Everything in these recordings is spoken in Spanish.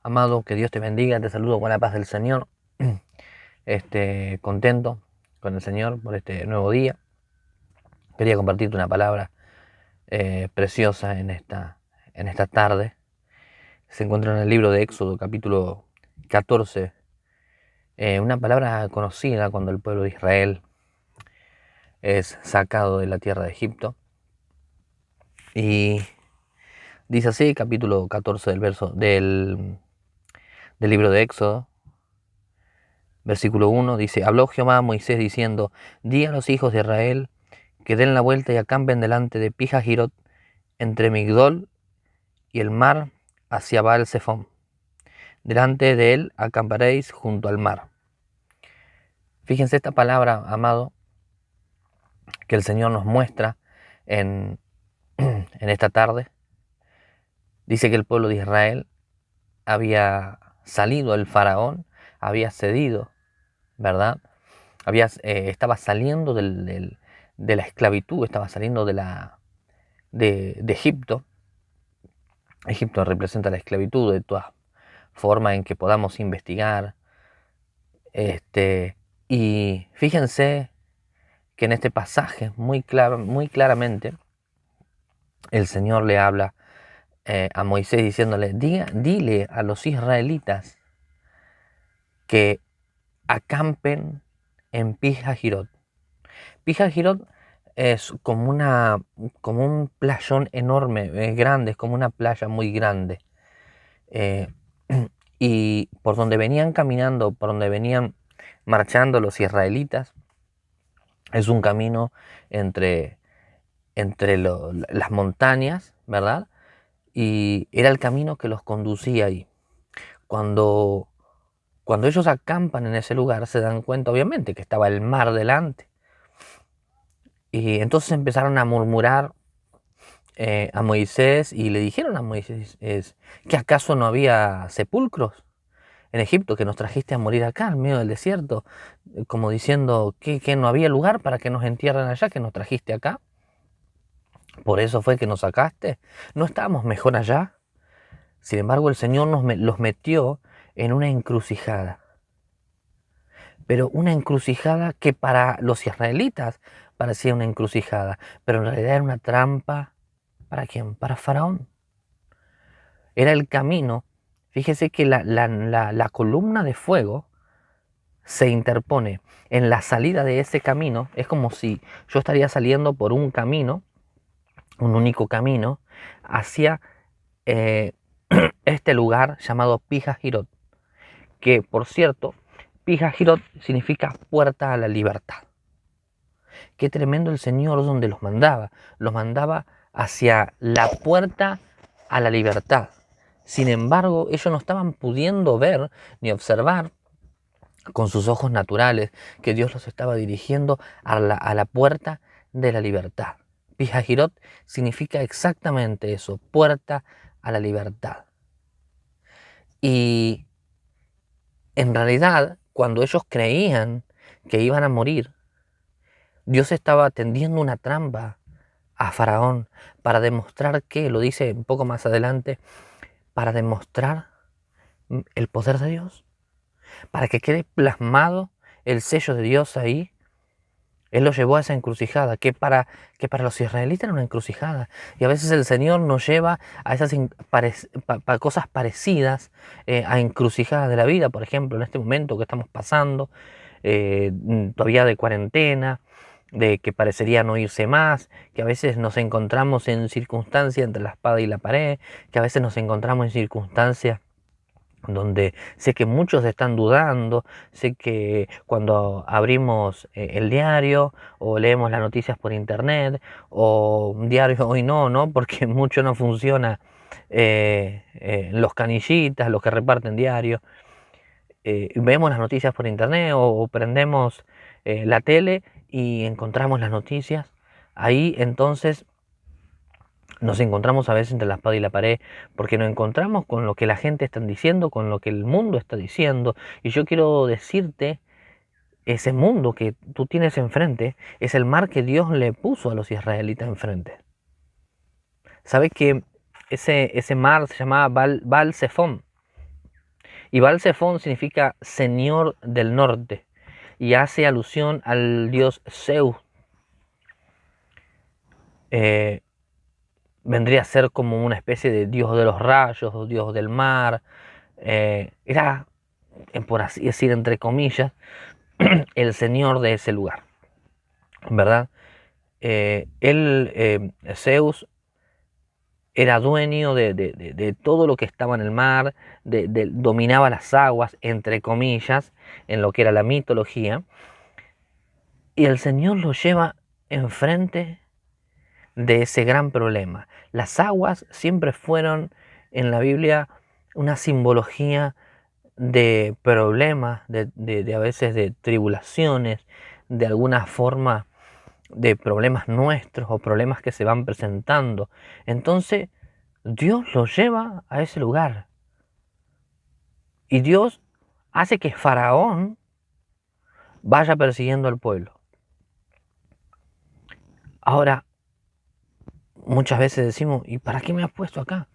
Amado, que Dios te bendiga, te saludo con la paz del Señor, contento con el Señor por este nuevo día. Quería compartirte una palabra preciosa en esta tarde. Se encuentra en el libro de Éxodo, capítulo 14, una palabra conocida cuando el pueblo de Israel es sacado de la tierra de Egipto. Y dice así, capítulo 14 del libro de Éxodo. Versículo 1 dice: Habló Jehová a Moisés diciendo: Di a los hijos de Israel que den la vuelta y acampen delante de Pijahirot, entre Migdol y el mar, hacia Baal-Zephón. Delante de él acamparéis junto al mar. Fíjense esta palabra, amado, que el Señor nos muestra en, en esta tarde. Dice que el pueblo de Israel había salido, el faraón había cedido, ¿verdad? Estaba saliendo de la esclavitud, estaba saliendo de Egipto. Egipto representa la esclavitud de todas formas en que podamos investigar. Y fíjense que en este pasaje muy claramente el Señor le habla a Moisés diciéndole: dile a los israelitas que acampen en Pijahirot. Pijahirot es como un playón enorme, grande, es como una playa muy grande. Eh, y por donde venían caminando, por donde venían marchando los israelitas, es un camino entre las montañas, ¿verdad? Y era el camino que los conducía ahí. Cuando ellos acampan en ese lugar, se dan cuenta, obviamente, que estaba el mar delante. Y entonces empezaron a murmurar a Moisés y le dijeron a Moisés: ¿que acaso no había sepulcros en Egipto, que nos trajiste a morir acá, en medio del desierto? Como diciendo que no había lugar para que nos entierren allá, que nos trajiste acá. Por eso fue que nos sacaste. ¿No estábamos mejor allá? Sin embargo, el Señor los metió en una encrucijada. Pero una encrucijada que para los israelitas parecía una encrucijada, pero en realidad era una trampa. ¿Para quién? Para Faraón. Era el camino. Fíjese que la columna de fuego se interpone en la salida de ese camino. Es como si yo estaría saliendo por un camino, un único camino, hacia este lugar llamado Pijahirot, que por cierto, Pijahirot significa puerta a la libertad. Qué tremendo el Señor donde los mandaba hacia la puerta a la libertad. Sin embargo, ellos no estaban pudiendo ver ni observar con sus ojos naturales que Dios los estaba dirigiendo a la puerta de la libertad. Pijahirot significa exactamente eso, puerta a la libertad. Y en realidad, cuando ellos creían que iban a morir, Dios estaba tendiendo una trampa a Faraón para demostrar que, lo dice un poco más adelante, para demostrar el poder de Dios, para que quede plasmado el sello de Dios ahí. Él los llevó a esa encrucijada, que para los israelitas era una encrucijada. Y a veces el Señor nos lleva a esas cosas parecidas a encrucijadas de la vida. Por ejemplo, en este momento que estamos pasando, todavía de cuarentena, de que parecería no irse más, que a veces nos encontramos en circunstancias entre la espada y la pared, que a veces nos encontramos en circunstancias donde sé que muchos están dudando, sé que cuando abrimos el diario o leemos las noticias por internet o un diario hoy no, porque mucho no funciona, los canillitas, los que reparten diario, vemos las noticias por internet o prendemos la tele y encontramos las noticias. Ahí entonces nos encontramos a veces entre la espada y la pared, porque nos encontramos con lo que la gente está diciendo, con lo que el mundo está diciendo. Y yo quiero decirte, ese mundo que tú tienes enfrente es el mar que Dios le puso a los israelitas enfrente. ¿Sabes que ese mar se llamaba Baal-Zephón? Y Baal-Zephón significa Señor del Norte y hace alusión al dios Zeus. Vendría a ser como una especie de dios de los rayos, o dios del mar. Era, por así decir, entre comillas, el señor de ese lugar, ¿verdad? Zeus, era dueño de todo lo que estaba en el mar, dominaba las aguas, entre comillas, en lo que era la mitología, y el Señor lo lleva enfrente de ese gran problema. Las aguas siempre fueron en la Biblia una simbología de problemas, de a veces de tribulaciones, de alguna forma de problemas nuestros o problemas que se van presentando. Entonces Dios lo lleva a ese lugar y Dios hace que Faraón vaya persiguiendo al pueblo. Ahora, muchas veces decimos, ¿y para qué me has puesto acá?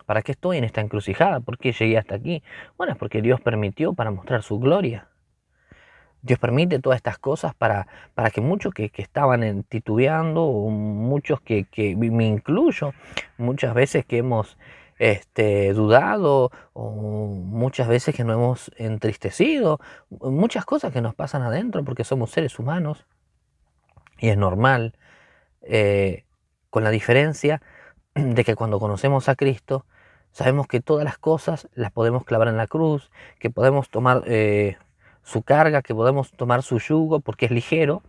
¿Para qué estoy en esta encrucijada? ¿Por qué llegué hasta aquí? Bueno, es porque Dios permitió para mostrar su gloria. Dios permite todas estas cosas para que muchos que estaban titubeando, o muchos que me incluyo, muchas veces que hemos dudado, o muchas veces que nos hemos entristecido, muchas cosas que nos pasan adentro porque somos seres humanos y es normal, con la diferencia de que cuando conocemos a Cristo, sabemos que todas las cosas las podemos clavar en la cruz, que podemos tomar su carga, que podemos tomar su yugo porque es ligero,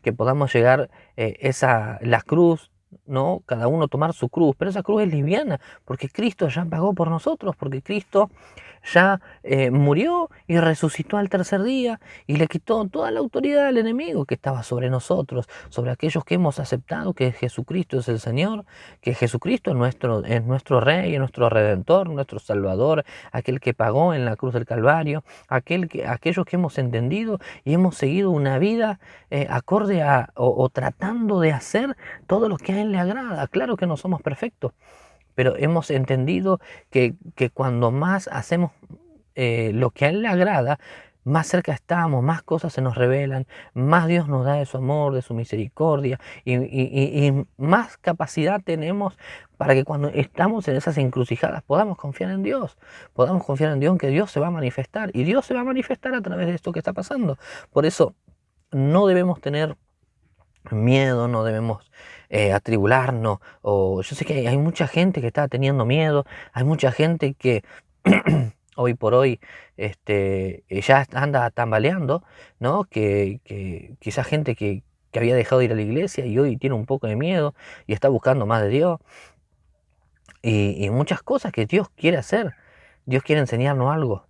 que podamos llegar la cruz, ¿no? Cada uno tomar su cruz, pero esa cruz es liviana porque Cristo ya pagó por nosotros, porque Cristo ya murió y resucitó al tercer día y le quitó toda la autoridad al enemigo que estaba sobre nosotros, sobre aquellos que hemos aceptado que Jesucristo es el Señor, que Jesucristo es nuestro Rey, es nuestro Redentor, nuestro Salvador, aquel que pagó en la cruz del Calvario, aquellos que hemos entendido y hemos seguido una vida acorde o tratando de hacer todo lo que a Él le agrada. Claro que no somos perfectos, pero hemos entendido que cuando más hacemos lo que a Él le agrada, más cerca estamos, más cosas se nos revelan, más Dios nos da de su amor, de su misericordia y más capacidad tenemos para que cuando estamos en esas encrucijadas podamos confiar en Dios, en que Dios se va a manifestar y Dios se va a manifestar a través de esto que está pasando. Por eso no debemos tener miedo, no debemos atribularnos, o yo sé que hay mucha gente que está teniendo miedo, hay mucha gente que hoy por hoy ya anda tambaleando, ¿no? Que quizás gente que había dejado de ir a la iglesia y hoy tiene un poco de miedo y está buscando más de Dios, y muchas cosas que Dios quiere hacer. Dios quiere enseñarnos algo,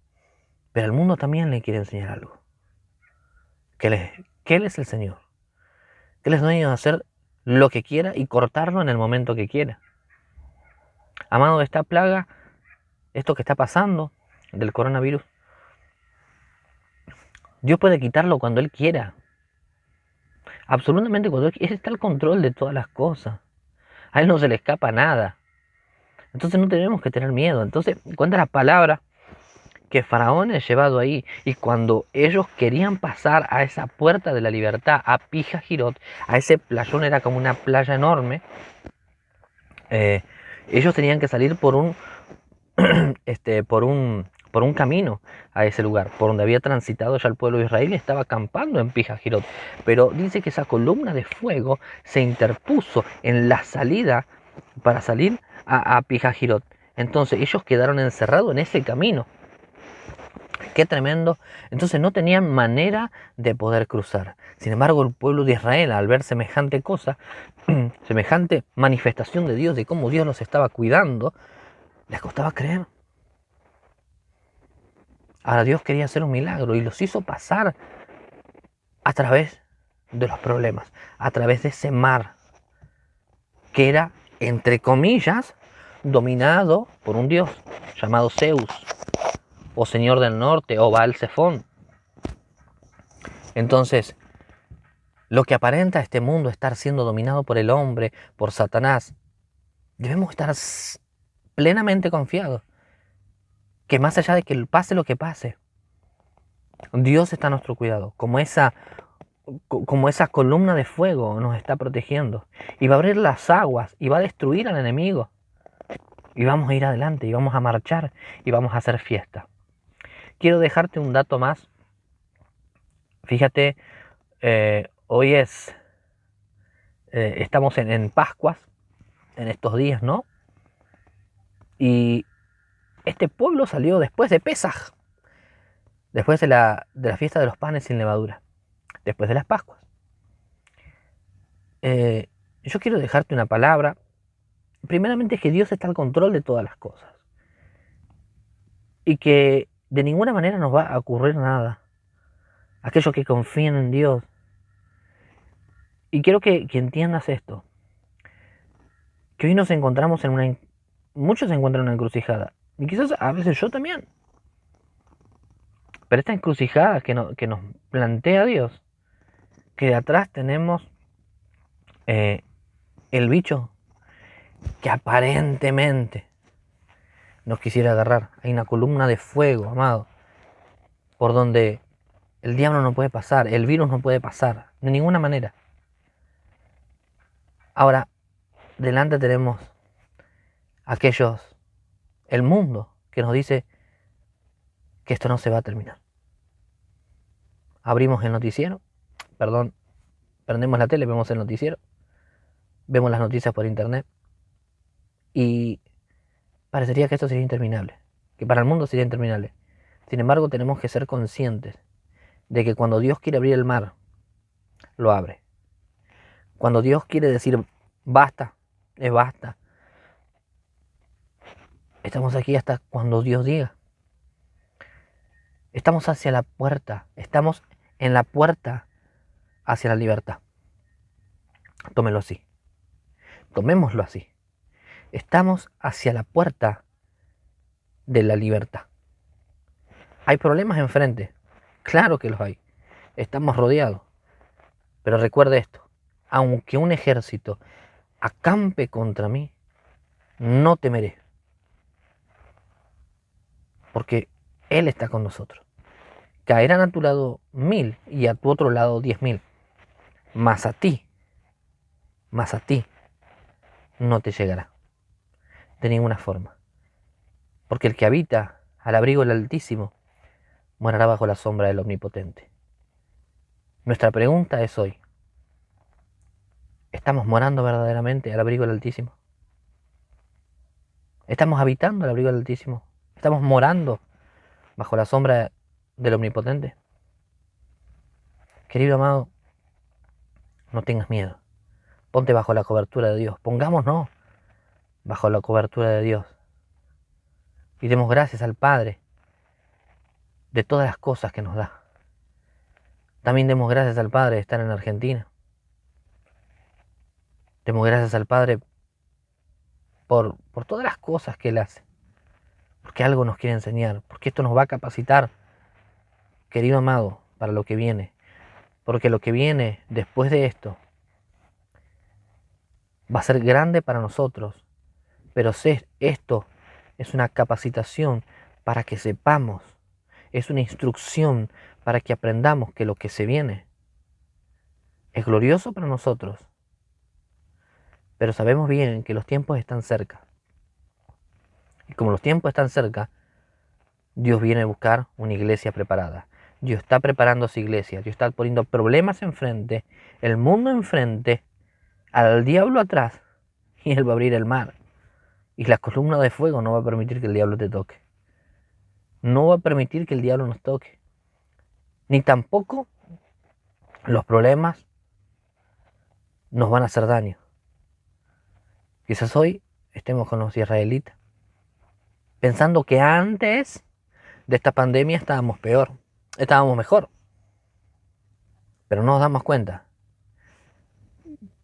pero al mundo también le quiere enseñar algo, que Él es el Señor, que Él es dueño de hacer lo que quiera y cortarlo en el momento que quiera. Amado, esta plaga, esto que está pasando del coronavirus, Dios puede quitarlo cuando Él quiera. Absolutamente cuando Él está al control de todas las cosas. A Él no se le escapa nada. Entonces no tenemos que tener miedo. Entonces cuenta la palabra que Faraón es llevado ahí. Y cuando ellos querían pasar a esa puerta de la libertad, a Pija-Jirot, a ese playón, era como una playa enorme, ellos tenían que salir por un camino a ese lugar, por donde había transitado ya el pueblo de Israel y estaba acampando en Pija-Jirot. Pero dice que esa columna de fuego se interpuso en la salida para salir a Pija-Jirot. Entonces ellos quedaron encerrados en ese camino. Qué tremendo. Entonces no tenían manera de poder cruzar. Sin embargo, el pueblo de Israel, al ver semejante cosa, semejante manifestación de Dios, de cómo Dios los estaba cuidando, les costaba creer. Ahora Dios quería hacer un milagro y los hizo pasar a través de los problemas, a través de ese mar que era, entre comillas, dominado por un dios llamado Zeus, o Señor del Norte, o Baal-Zephón. Entonces, lo que aparenta este mundo estar siendo dominado por el hombre, por Satanás, debemos estar plenamente confiados que más allá de que pase lo que pase, Dios está a nuestro cuidado, como esa columna de fuego nos está protegiendo. Y va a abrir las aguas y va a destruir al enemigo. Y vamos a ir adelante y vamos a marchar y vamos a hacer fiesta. Quiero dejarte un dato más. Fíjate, hoy estamos en Pascuas, en estos días, ¿no? Y este pueblo salió después de Pesaj, después de la fiesta de los panes sin levadura, después de las Pascuas. Yo quiero dejarte una palabra. Primeramente es que Dios está al control de todas las cosas. Y que de ninguna manera nos va a ocurrir nada. Aquellos que confían en Dios. Y quiero que entiendas esto. Que hoy nos encontramos muchos se encuentran en una encrucijada. Y quizás a veces yo también. Pero esta encrucijada que nos plantea Dios. Que de atrás tenemos el bicho que aparentemente nos quisiera agarrar. Hay una columna de fuego, amado, por donde el diablo no puede pasar, el virus no puede pasar, de ninguna manera. Ahora, delante tenemos el mundo, que nos dice que esto no se va a terminar. Abrimos el noticiero, prendemos la tele, vemos el noticiero, vemos las noticias por internet y parecería que esto sería interminable, que para el mundo sería interminable. Sin embargo, tenemos que ser conscientes de que cuando Dios quiere abrir el mar, lo abre. Cuando Dios quiere decir basta, es basta. Estamos aquí hasta cuando Dios diga. Estamos hacia la puerta, estamos en la puerta hacia la libertad. Tómelo así, tomémoslo así. Estamos hacia la puerta de la libertad. ¿Hay problemas enfrente? Claro que los hay. Estamos rodeados. Pero recuerde esto, aunque un ejército acampe contra mí, no temeré. Porque Él está con nosotros. Caerán a tu lado 1000 y a tu otro lado 10.000. Mas a ti no te llegará. De ninguna forma. Porque el que habita al abrigo del Altísimo morará bajo la sombra del Omnipotente. Nuestra pregunta es hoy, ¿estamos morando verdaderamente al abrigo del Altísimo? ¿Estamos habitando al abrigo del Altísimo? ¿Estamos morando bajo la sombra del Omnipotente? Querido amado, no tengas miedo. Ponte bajo la cobertura de Dios. Pongámonos bajo la cobertura de Dios. Y demos gracias al Padre de todas las cosas que nos da. También demos gracias al Padre de estar en Argentina. Demos gracias al Padre por todas las cosas que Él hace. Porque algo nos quiere enseñar. Porque esto nos va a capacitar, querido amado, para lo que viene. Porque lo que viene después de esto va a ser grande para nosotros. Pero esto es una capacitación para que sepamos. Es una instrucción para que aprendamos que lo que se viene es glorioso para nosotros. Pero sabemos bien que los tiempos están cerca. Y como los tiempos están cerca, Dios viene a buscar una iglesia preparada. Dios está preparando su iglesia. Dios está poniendo problemas enfrente, el mundo enfrente, al diablo atrás. Y Él va a abrir el mar. Y la columna de fuego no va a permitir que el diablo te toque. No va a permitir que el diablo nos toque. Ni tampoco los problemas nos van a hacer daño. Quizás hoy estemos con los israelitas, pensando que antes de esta pandemia estábamos mejor. Pero no nos damos cuenta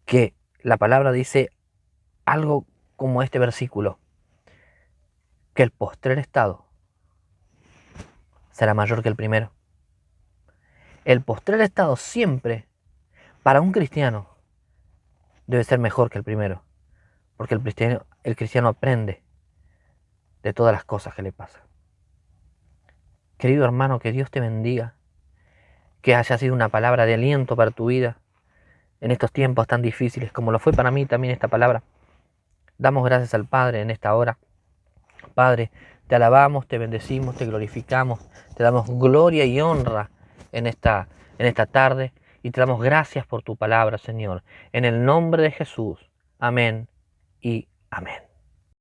que la palabra dice algo como este versículo, que el postrer estado será mayor que el primero. El postrer estado siempre, para un cristiano, debe ser mejor que el primero. Porque el cristiano aprende de todas las cosas que le pasan. Querido hermano, que Dios te bendiga, que haya sido una palabra de aliento para tu vida en estos tiempos tan difíciles, como lo fue para mí también esta palabra. Damos gracias al Padre en esta hora. Padre, te alabamos, te bendecimos, te glorificamos, te damos gloria y honra en esta tarde y te damos gracias por tu palabra, Señor. En el nombre de Jesús. Amén y amén.